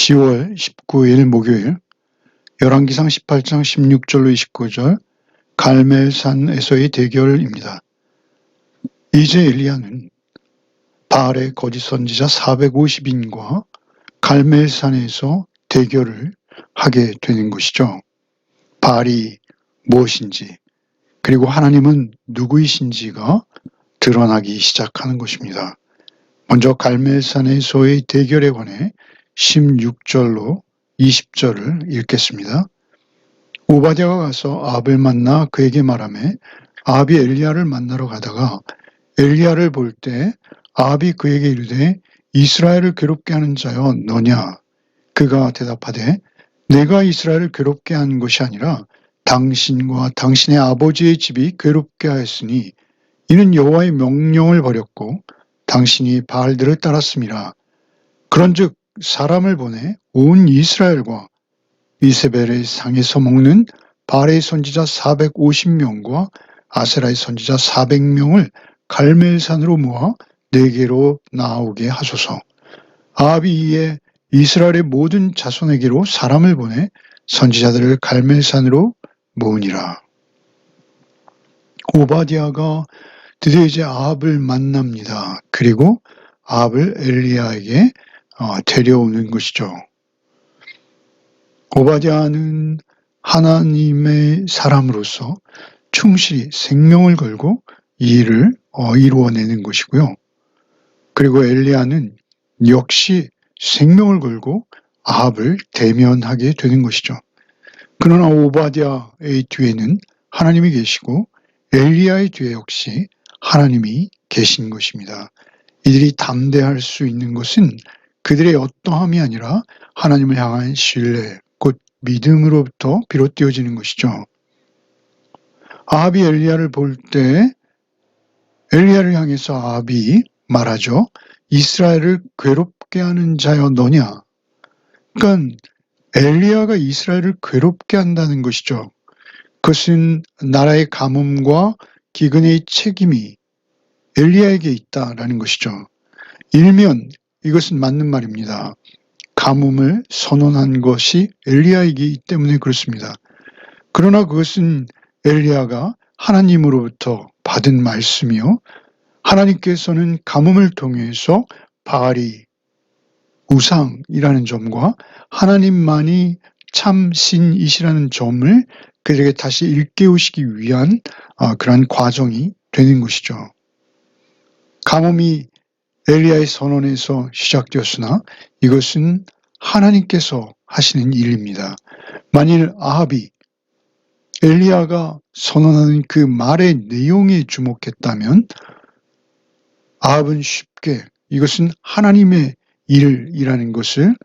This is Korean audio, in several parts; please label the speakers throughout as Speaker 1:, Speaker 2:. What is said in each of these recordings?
Speaker 1: 10월 19일 목요일 열왕기상 18장 16절로 29절 갈멜산에서의 대결입니다. 이제 엘리야는 바알의 거짓 선지자 450인과 갈멜산에서 대결을 하게 되는 것이죠. 바알이 무엇인지 그리고 하나님은 누구이신지가 드러나기 시작하는 것입니다. 먼저 갈멜산에서의 대결에 관해 16절로 20절을 읽겠습니다. 오바댜가 가서 아합을 만나 그에게 말하매 아합이 엘리야를 만나러 가다가 엘리야를 볼 때 아합이 그에게 이르되 이스라엘을 괴롭게 하는 자여 너냐? 그가 대답하되 내가 이스라엘을 괴롭게 한 것이 아니라 당신과 당신의 아버지의 집이 괴롭게 하였으니 이는 여호와의 명령을 버렸고 당신이 바알들을 따랐음이라. 그런즉 사람을 보내 온 이스라엘과 이세벨의 상에서 먹는 바알의 선지자 450명과 아세라의 선지자 400명을 갈멜산으로 모아 내게로 나오게 하소서. 아합이 이에 이스라엘의 모든 자손에게로 사람을 보내 선지자들을 갈멜산으로 모으니라. 오바댜가 드디어 이제 아합을 만납니다. 그리고 아합을 엘리야에게 데려오는 것이죠. 오바댜는 하나님의 사람으로서 충실히 생명을 걸고 이 일을 이루어내는 것이고요. 그리고 엘리야는 역시 생명을 걸고 아합을 대면하게 되는 것이죠. 그러나 오바댜의 뒤에는 하나님이 계시고 엘리야의 뒤에 역시 하나님이 계신 것입니다. 이들이 담대할 수 있는 것은 그들의 어떠함이 아니라 하나님을 향한 신뢰, 곧 믿음으로부터 비롯되어지는 것이죠. 아합이 엘리야를 볼 때 엘리야를 향해서 아합이 말하죠. 이스라엘을 괴롭게 하는 자여 너냐? 그러니까 엘리야가 이스라엘을 괴롭게 한다는 것이죠. 그것은 나라의 가뭄과 기근의 책임이 엘리야에게 있다라는 것이죠. 일면 이것은 맞는 말입니다. 가뭄을 선언한 것이 엘리야이기 때문에 그렇습니다. 그러나 그것은 엘리야가 하나님으로부터 받은 말씀이요. 하나님께서는 가뭄을 통해서 바알이 우상이라는 점과 하나님만이 참 신이시라는 점을 그들에게 다시 일깨우시기 위한 그러한 과정이 되는 것이죠. 가뭄이 엘리야의 선언에서 시작되었으나 이것은 하나님께서 하시는 일입니다. 만일 아합이 엘리야가 선언하는 그 말의 내용에 주목했다면 아합은 쉽게 이것은 하나님의 일이라는 것을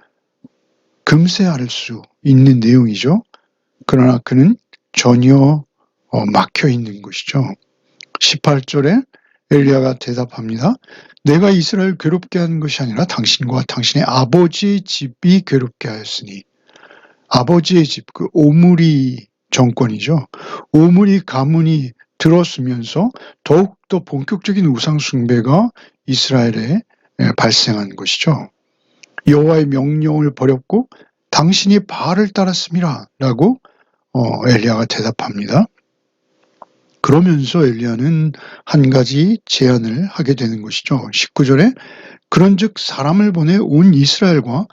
Speaker 1: 금세 알 수 있는 내용이죠. 그러나 그는 전혀 막혀 있는 것이죠. 18절에 엘리야가 대답합니다. 내가 이스라엘 괴롭게 한 것이 아니라 당신과 당신의 아버지의 집이 괴롭게 하였으니 아버지의 집, 그 오므리 정권이죠. 오므리 가문이 들었으면서 더욱더 본격적인 우상 숭배가 이스라엘에 발생한 것이죠. 여호와의 명령을 버렸고 당신이 바알을 따랐음이라 라고 엘리야가 대답합니다. 그러면서 엘리야는 한 가지 제안을 하게 되는 것이죠. 19절에 그런즉 사람을 보내 온 이스라엘과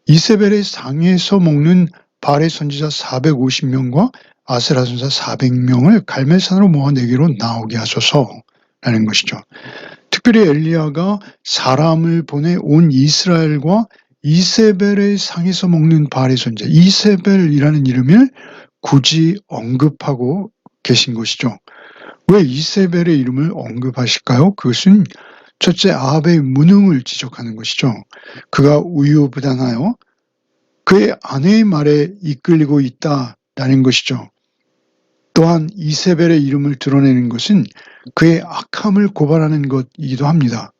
Speaker 1: 이세벨의 상에서 먹는 바알의 선지자 450명과 아세라 선지자 400명을 갈멜산으로 모아 내게로 나오게 하소서라는 것이죠. 특별히 엘리야가 사람을 보내 온 이스라엘과 이세벨의 상에서 먹는 바알의 선지자 이세벨이라는 이름을 굳이 언급하고 계신 것이죠. 왜 이세벨의 이름을 언급하실까요? 그것은 첫째 아합의 무능을 지적하는 것이죠. 그가 우유부단하여 그의 아내의 말에 이끌리고 있다라는 것이죠. 또한 이세벨의 이름을 드러내는 것은 그의 악함을 고발하는 것이기도 합니다.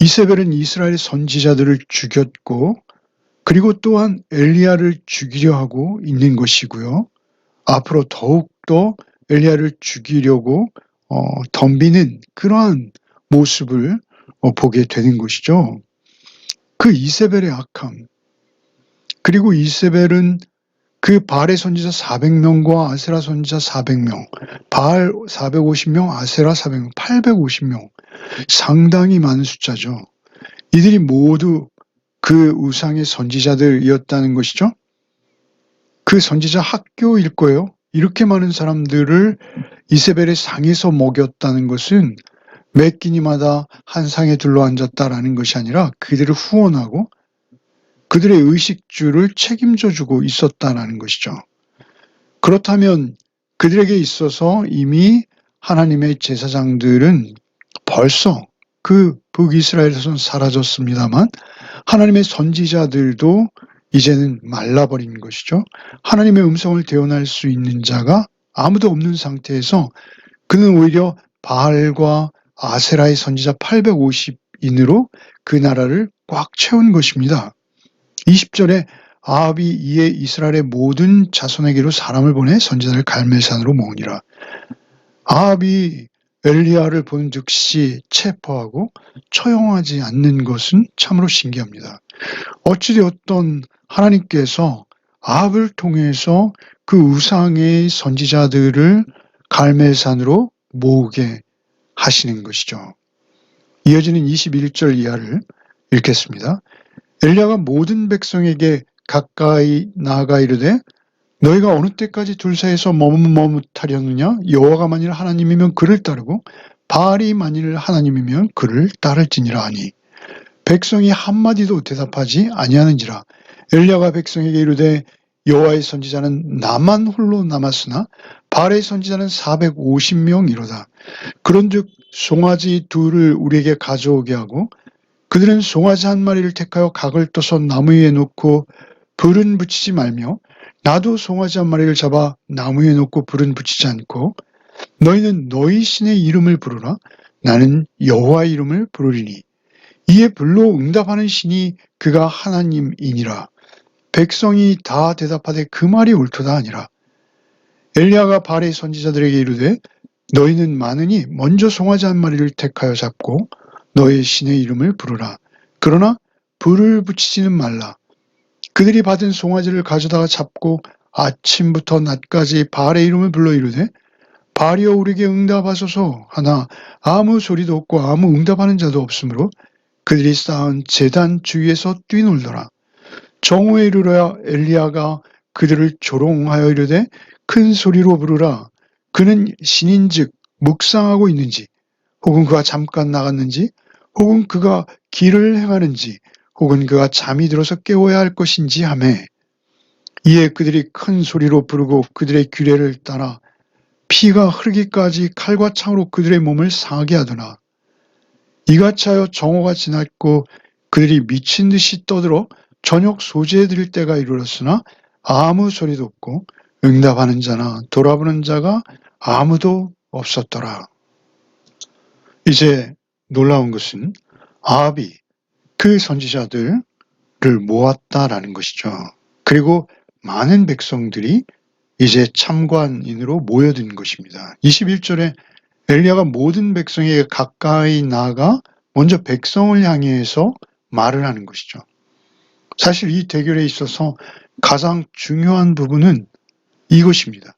Speaker 1: 이세벨은 이스라엘의 선지자들을 죽였고 그리고 또한 엘리야를 죽이려 하고 있는 것이고요. 앞으로 더욱더 엘리야를 죽이려고 덤비는 그러한 모습을 보게 되는 것이죠. 그 이세벨의 악함, 그리고 이세벨은 그 바알의 선지자 400명과 아세라 선지자 400명, 바알 450명, 아세라 400명, 850명, 상당히 많은 숫자죠. 이들이 모두 그 우상의 선지자들이었다는 것이죠. 그 선지자 학교일 거예요. 이렇게 많은 사람들을 이세벨의 상에서 먹였다는 것은 매 끼니마다 한 상에 둘러앉았다라는 것이 아니라 그들을 후원하고 그들의 의식주를 책임져주고 있었다라는 것이죠. 그렇다면 그들에게 있어서 이미 하나님의 제사장들은 벌써 그 북이스라엘에서는 사라졌습니다만 하나님의 선지자들도 이제는 말라버린 것이죠. 하나님의 음성을 대언할 수 있는 자가 아무도 없는 상태에서 그는 오히려 바알과 아세라의 선지자 850인으로 그 나라를 꽉 채운 것입니다. 20절에 아합이 이에 이스라엘의 모든 자손에게로 사람을 보내 선지자를 갈멜산으로 모으니라. 아합이 엘리야를 본 즉시 체포하고 처형하지 않는 것은 참으로 신기합니다. 어찌되었던 하나님께서 아합을 통해서 그 우상의 선지자들을 갈멜산으로 모으게 하시는 것이죠. 이어지는 21절 이하를 읽겠습니다. 엘리야가 모든 백성에게 가까이 나아가 이르되 너희가 어느 때까지 둘 사이에서 머뭇머뭇하려느냐? 여호와가 만일 하나님이면 그를 따르고 바알이 만일 하나님이면 그를 따를지니라 하니 백성이 한마디도 대답하지 아니하는지라. 엘리야가 백성에게 이르되 여호와의 선지자는 나만 홀로 남았으나 바알의 선지자는 450명이로다. 그런즉 송아지 둘을 우리에게 가져오게 하고 그들은 송아지 한 마리를 택하여 각을 떠서 나무 위에 놓고 불은 붙이지 말며 나도 송아지 한 마리를 잡아 나무 위에 놓고 불은 붙이지 않고 너희는 너희 신의 이름을 부르라. 나는 여호와의 이름을 부르리니 이에 불로 응답하는 신이 그가 하나님이니라. 백성이 다 대답하되 그 말이 옳도다 하니라. 엘리야가 바알의 선지자들에게 이르되 너희는 많으니 먼저 송아지 한 마리를 택하여 잡고 너의 신의 이름을 부르라. 그러나 불을 붙이지는 말라. 그들이 받은 송아지를 가져다가 잡고 아침부터 낮까지 바알의 이름을 불러 이르되 바알이여 우리에게 응답하소서 하나 아무 소리도 없고 아무 응답하는 자도 없으므로 그들이 쌓은 제단 주위에서 뛰놀더라. 정오에 이르러야 엘리야가 그들을 조롱하여 이르되 큰 소리로 부르라. 그는 신인즉 묵상하고 있는지 혹은 그가 잠깐 나갔는지 혹은 그가 길을 행하는지 혹은 그가 잠이 들어서 깨워야 할 것인지 하매 이에 그들이 큰 소리로 부르고 그들의 규례를 따라 피가 흐르기까지 칼과 창으로 그들의 몸을 상하게 하더라. 이같이 하여 정오가 지났고 그들이 미친 듯이 떠들어 저녁 소재에 드릴 때가 이르렀으나 아무 소리도 없고 응답하는 자나 돌아보는 자가 아무도 없었더라. 이제 놀라운 것은 아합이 그 선지자들을 모았다라는 것이죠. 그리고 많은 백성들이 이제 참관인으로 모여든 것입니다. 21절에 엘리야가 모든 백성에게 가까이 나아가 먼저 백성을 향해서 말을 하는 것이죠. 사실 이 대결에 있어서 가장 중요한 부분은 이것입니다.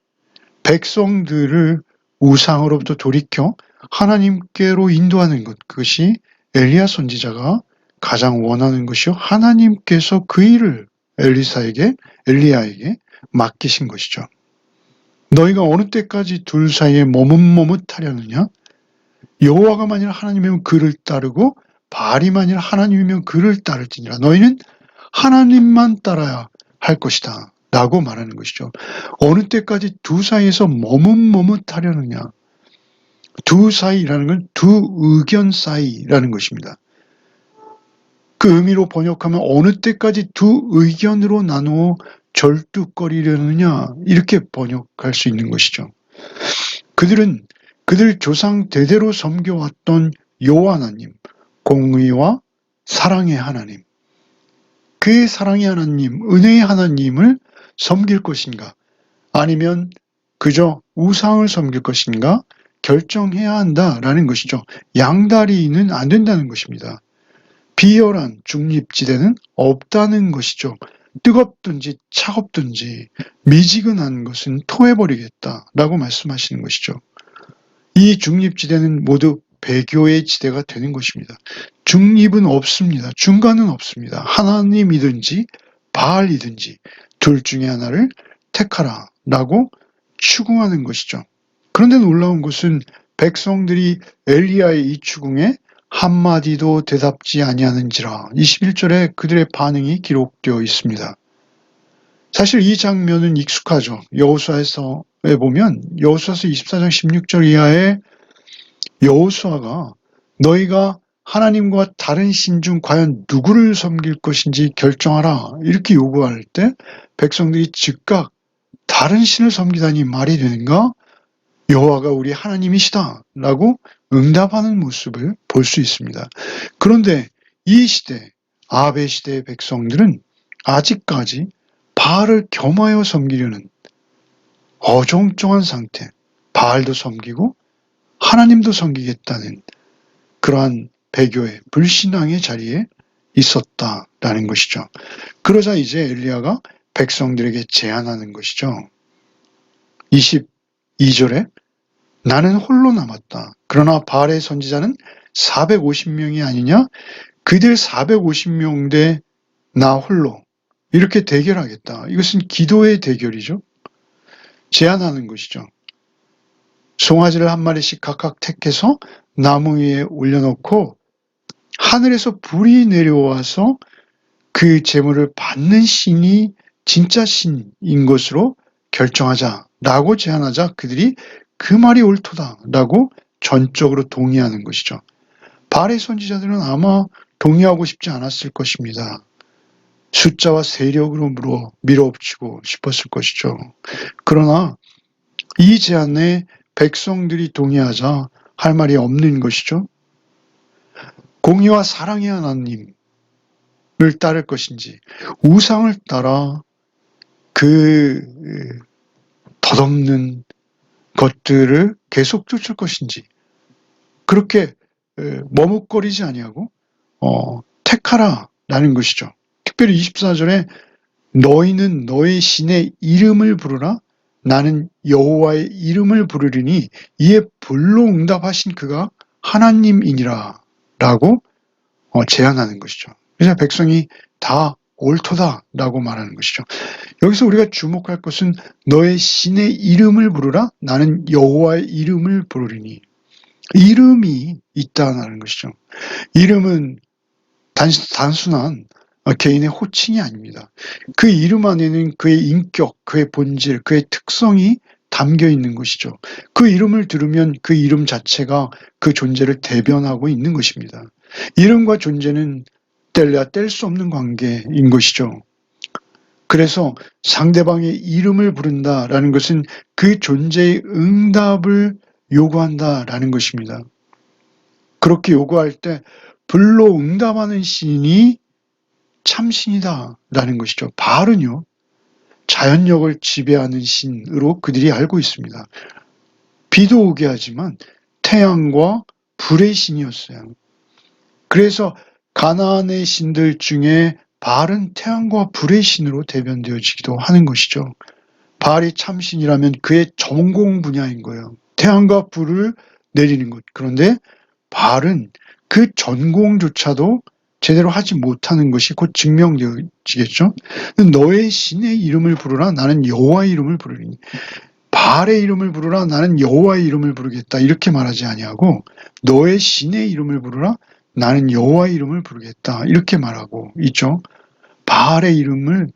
Speaker 1: 백성들을 우상으로부터 돌이켜 하나님께로 인도하는 것, 그것이 엘리야 선지자가 가장 원하는 것이요. 하나님께서 그 일을 엘리야에게 맡기신 것이죠. 너희가 어느 때까지 둘 사이에 머뭇머뭇하려느냐? 여호와가 만일 하나님이면 그를 따르고 바알이 만일 하나님이면 그를 따를지니라. 너희는 하나님만 따라야 할 것이다 라고 말하는 것이죠. 어느 때까지 두 사이에서 머뭇머뭇하려느냐. 두 사이라는 건 두 의견 사이라는 것입니다. 그 의미로 번역하면 어느 때까지 두 의견으로 나누어 절뚝거리려느냐 이렇게 번역할 수 있는 것이죠. 그들은 그들 조상 대대로 섬겨왔던 여호와 하나님, 공의와 사랑의 하나님, 그 사랑의 하나님, 은혜의 하나님을 섬길 것인가 아니면 그저 우상을 섬길 것인가 결정해야 한다라는 것이죠. 양다리는 안 된다는 것입니다. 비열한 중립지대는 없다는 것이죠. 뜨겁든지 차갑든지 미지근한 것은 토해버리겠다라고 말씀하시는 것이죠. 이 중립지대는 모두 배교의 지대가 되는 것입니다. 중립은 없습니다. 중간은 없습니다. 하나님이든지 바알이든지 둘 중에 하나를 택하라라고 추궁하는 것이죠. 그런데 놀라운 것은 백성들이 엘리야의 이 추궁에 한마디도 대답지 아니하는지라 21절에 그들의 반응이 기록되어 있습니다. 사실 이 장면은 익숙하죠. 여호수아에 보면 여호수아서 24장 16절 이하에 여호수아가 너희가 하나님과 다른 신 중 과연 누구를 섬길 것인지 결정하라 이렇게 요구할 때 백성들이 즉각 다른 신을 섬기다니 말이 되는가? 여호와가 우리 하나님이시다 라고 응답하는 모습을 볼 수 있습니다. 그런데 이 시대, 아합의 시대의 백성들은 아직까지 바알을 겸하여 섬기려는 어정쩡한 상태, 바알도 섬기고 하나님도 섬기겠다는 그러한 배교의 불신앙의 자리에 있었다라는 것이죠. 그러자 이제 엘리야가 백성들에게 제안하는 것이죠. 22절에 나는 홀로 남았다. 그러나 바알의 선지자는 450명이 아니냐? 그들 450명 대 나 홀로 이렇게 대결하겠다. 이것은 기도의 대결이죠. 제안하는 것이죠. 송아지를 한 마리씩 각각 택해서 나무 위에 올려놓고 하늘에서 불이 내려와서 그 제물을 받는 신이 진짜 신인 것으로 결정하자라고 제안하자 그들이 그 말이 옳도다라고 전적으로 동의하는 것이죠. 바알의 선지자들은 아마 동의하고 싶지 않았을 것입니다. 숫자와 세력으로 밀어붙이고 싶었을 것이죠. 그러나 이 제안에 백성들이 동의하자 할 말이 없는 것이죠. 공의와 사랑의 하나님을 따를 것인지 우상을 따라 그 덧없는 것들을 계속 쫓을 것인지 그렇게 머뭇거리지 아니하고 택하라라는 것이죠. 특별히 24절에 너희는 너의 신의 이름을 부르라 나는 여호와의 이름을 부르리니 이에 불로 응답하신 그가 하나님이니라 라고 제안하는 것이죠. 그래서 백성이 다 옳도다라고 말하는 것이죠. 여기서 우리가 주목할 것은 너의 신의 이름을 부르라 나는 여호와의 이름을 부르리니 이름이 있다는 것이죠. 이름은 단순한 개인의 호칭이 아닙니다. 그 이름 안에는 그의 인격, 그의 본질, 그의 특성이 담겨 있는 것이죠. 그 이름을 들으면 그 이름 자체가 그 존재를 대변하고 있는 것입니다. 이름과 존재는 뗄래야 뗄 수 없는 관계인 것이죠. 그래서 상대방의 이름을 부른다라는 것은 그 존재의 응답을 요구한다라는 것입니다. 그렇게 요구할 때 불로 응답하는 신이 참신이다라는 것이죠. 바알은요, 자연력을 지배하는 신으로 그들이 알고 있습니다. 비도 오게 하지만 태양과 불의 신이었어요. 그래서 가나안의 신들 중에 바알은 태양과 불의 신으로 대변되어지기도 하는 것이죠. 바알이 참신이라면 그의 전공 분야인 거예요. 태양과 불을 내리는 것. 그런데 바알은 그 전공조차도 제대로 하지 못하는 것이 곧 증명되어지겠죠. 너의 신의 이름을 부르라 나는 여호와의 이름을 부르리니 바알의 이름을 부르라 나는 여호와의 이름을 부르겠다 이렇게 말하지 아니하고 너의 신의 이름을 부르라 나는 여호와의 이름을 부르겠다 이렇게 말하고 있죠. 바알의 이름을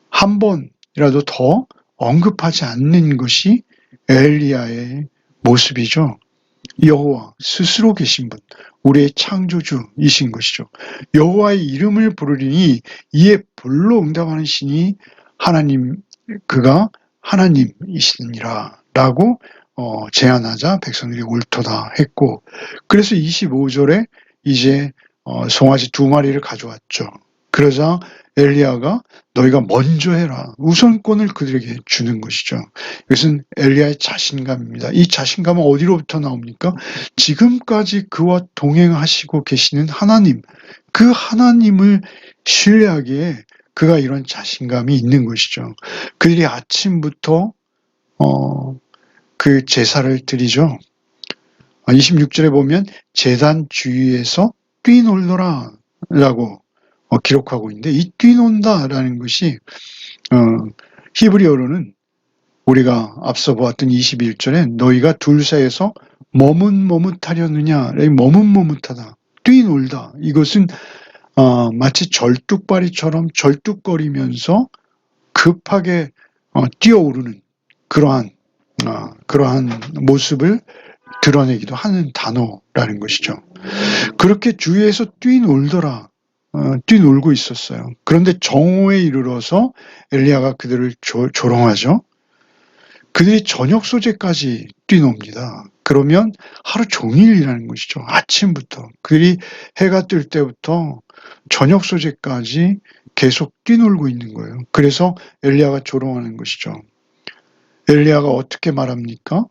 Speaker 1: 한 번이라도 더 언급하지 않는 것이 엘리야의 모습이죠. 여호와 스스로 계신 분, 우리의 창조주이신 것이죠. 여호와의 이름을 부르리니 이에 불로 응답하는 신이 하나님, 그가 하나님이시니라 라고 제안하자 백성들이 옳도다 했고, 그래서 25절에 이제 송아지 2마리를 가져왔죠. 그러자 엘리야가 너희가 먼저 해라. 우선권을 그들에게 주는 것이죠. 이것은 엘리야의 자신감입니다. 이 자신감은 어디로부터 나옵니까? 지금까지 그와 동행하시고 계시는 하나님, 그 하나님을 신뢰하기에 그가 이런 자신감이 있는 것이죠. 그들이 아침부터 그 제사를 드리죠. 26절에 보면 제단 주위에서 뛰놀더라 라고 기록하고 있는데, 이 뛰논다라는 것이 히브리어로는 우리가 앞서 보았던 21절에 너희가 둘 사이에서 머뭇머뭇하려느냐, 머뭇머뭇하다, 뛰놀다, 이것은 마치 절뚝발이처럼 절뚝거리면서 급하게 뛰어오르는 그러한 모습을 드러내기도 하는 단어라는 것이죠. 그렇게 주위에서 뛰놀더라, 뛰놀고 있었어요. 그런데 정오에 이르러서 엘리야가 그들을 조롱하죠. 그들이 저녁 소재까지 뛰놉니다. 그러면 하루 종일이라는 것이죠. 아침부터 그들이 해가 뜰 때부터 저녁 소재까지 계속 뛰놀고 있는 거예요. 그래서 엘리야가 조롱하는 것이죠. 엘리야가 어떻게 말합니까?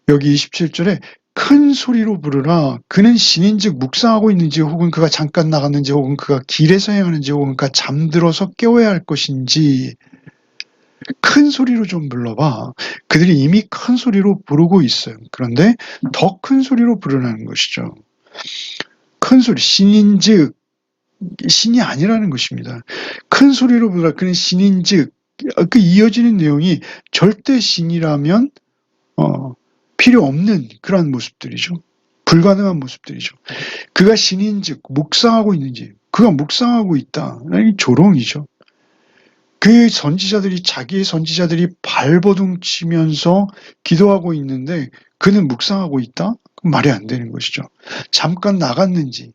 Speaker 1: 여기 27절에 큰 소리로 부르라. 그는 신인즉 묵상하고 있는지, 혹은 그가 잠깐 나갔는지, 혹은 그가 길에서 행하는지, 혹은 그가 잠들어서 깨워야 할 것인지 큰 소리로 좀 불러봐. 그들이 이미 큰 소리로 부르고 있어요. 그런데 더 큰 소리로 부르라는 것이죠. 큰 소리, 신인즉, 신이 아니라는 것입니다. 큰 소리로 부르라. 그는 신인즉, 그 이어지는 내용이 절대 신이라면 필요 없는 그러한 모습들이죠. 불가능한 모습들이죠. 그가 신인즉 묵상하고 있는지, 그가 묵상하고 있다. 이 조롱이죠. 그 선지자들이, 자기의 선지자들이 발버둥 치면서 기도하고 있는데 그는 묵상하고 있다? 말이 안 되는 것이죠. 잠깐 나갔는지,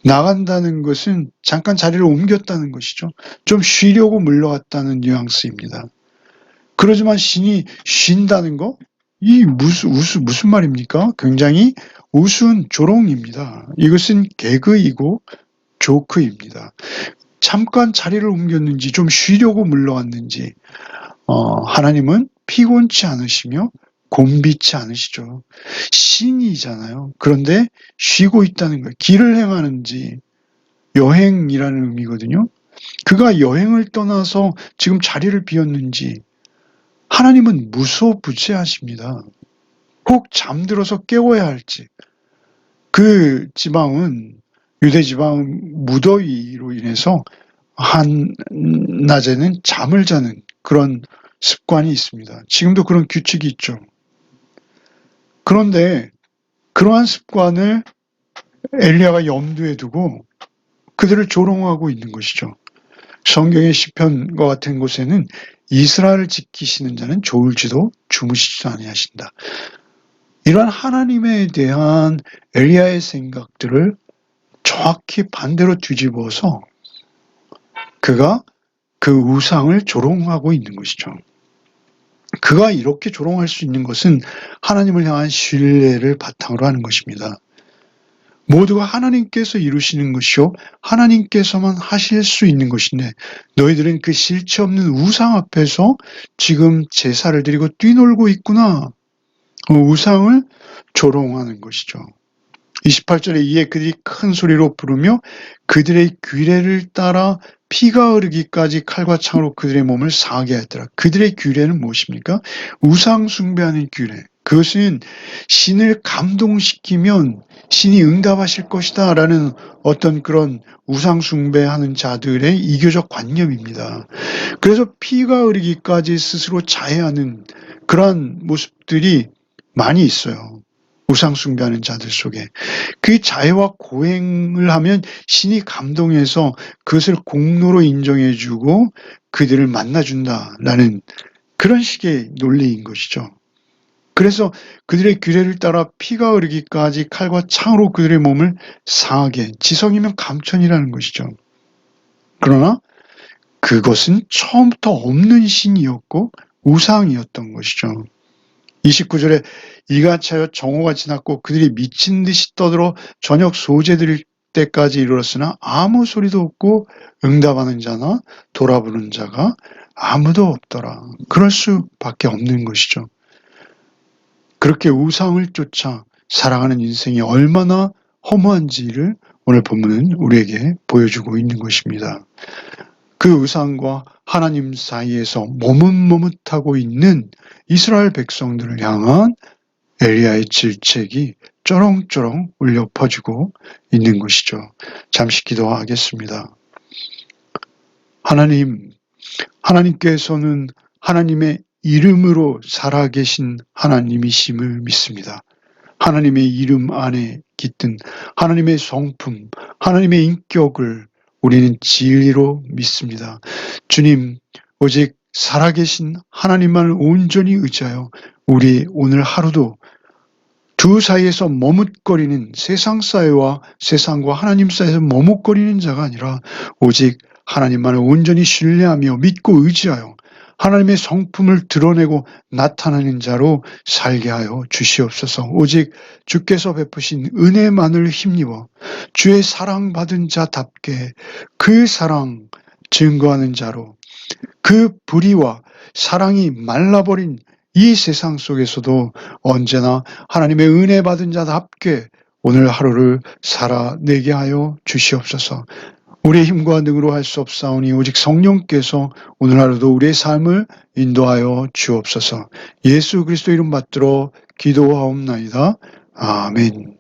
Speaker 1: 나간다는 것은 잠깐 자리를 옮겼다는 것이죠. 좀 쉬려고 물러갔다는 뉘앙스입니다. 그러지만 신이 쉰다는 거? 이 무슨 말입니까? 굉장히 우스운 조롱입니다. 이것은 개그이고 조크입니다. 잠깐 자리를 옮겼는지, 좀 쉬려고 물러왔는지, 하나님은 피곤치 않으시며 곤비치 않으시죠. 신이잖아요. 그런데 쉬고 있다는 거예요. 길을 행하는지, 여행이라는 의미거든요. 그가 여행을 떠나서 지금 자리를 비웠는지, 하나님은 무소부재하십니다. 혹 잠들어서 깨워야 할지. 그 지방은, 유대 지방은 무더위로 인해서 한낮에는 잠을 자는 그런 습관이 있습니다. 지금도 그런 규칙이 있죠. 그런데 그러한 습관을 엘리야가 염두에 두고 그들을 조롱하고 있는 것이죠. 성경의 시편과 같은 곳에는 이스라엘을 지키시는 자는 졸지도 주무시지도 아니하신다. 이러한 하나님에 대한 엘리야의 생각들을 정확히 반대로 뒤집어서 그가 그 우상을 조롱하고 있는 것이죠. 그가 이렇게 조롱할 수 있는 것은 하나님을 향한 신뢰를 바탕으로 하는 것입니다. 모두가 하나님께서 이루시는 것이요 하나님께서만 하실 수 있는 것인데 너희들은 그 실체 없는 우상 앞에서 지금 제사를 드리고 뛰놀고 있구나. 우상을 조롱하는 것이죠. 28절에 이에 그들이 큰 소리로 부르며 그들의 규례를 따라 피가 흐르기까지 칼과 창으로 그들의 몸을 상하게 하였더라. 그들의 규례는 무엇입니까? 우상 숭배하는 규례. 그것은 신을 감동시키면 신이 응답하실 것이다 라는 어떤 그런 우상 숭배하는 자들의 이교적 관념입니다. 그래서 피가 흐르기까지 스스로 자해하는 그러한 모습들이 많이 있어요. 우상 숭배하는 자들 속에. 그 자해와 고행을 하면 신이 감동해서 그것을 공로로 인정해주고 그들을 만나준다라는 그런 식의 논리인 것이죠. 그래서 그들의 규례를 따라 피가 흐르기까지 칼과 창으로 그들의 몸을 상하게, 지성이면 감천이라는 것이죠. 그러나 그것은 처음부터 없는 신이었고 우상이었던 것이죠. 29절에 이같이 하여 정오가 지났고 그들이 미친 듯이 떠들어 저녁 소재 드릴 때까지 이르렀으나 아무 소리도 없고 응답하는 자나 돌아보는 자가 아무도 없더라. 그럴 수밖에 없는 것이죠. 그렇게 우상을 쫓아 살아가는 인생이 얼마나 허무한지를 오늘 본문은 우리에게 보여주고 있는 것입니다. 그 우상과 하나님 사이에서 머뭇머뭇하고 있는 이스라엘 백성들을 향한 엘리야의 질책이 쩌렁쩌렁 울려 퍼지고 있는 것이죠. 잠시 기도하겠습니다. 하나님께서는 하나님의 이름으로 살아계신 하나님이심을 믿습니다. 하나님의 이름 안에 깃든 하나님의 성품, 하나님의 인격을 우리는 진리로 믿습니다. 주님, 오직 살아계신 하나님만을 온전히 의지하여 우리 오늘 하루도 두 사이에서 머뭇거리는 세상 사회와 세상과 하나님 사이에서 머뭇거리는 자가 아니라 오직 하나님만을 온전히 신뢰하며 믿고 의지하여 하나님의 성품을 드러내고 나타내는 자로 살게 하여 주시옵소서. 오직 주께서 베푸신 은혜만을 힘입어 주의 사랑받은 자답게 그 사랑 증거하는 자로 그 불의와 사랑이 말라버린 이 세상 속에서도 언제나 하나님의 은혜 받은 자답게 오늘 하루를 살아내게 하여 주시옵소서. 우리의 힘과 능으로 할 수 없사오니 오직 성령께서 오늘 하루도 우리의 삶을 인도하여 주옵소서. 예수 그리스도 이름 받들어 기도하옵나이다. 아멘.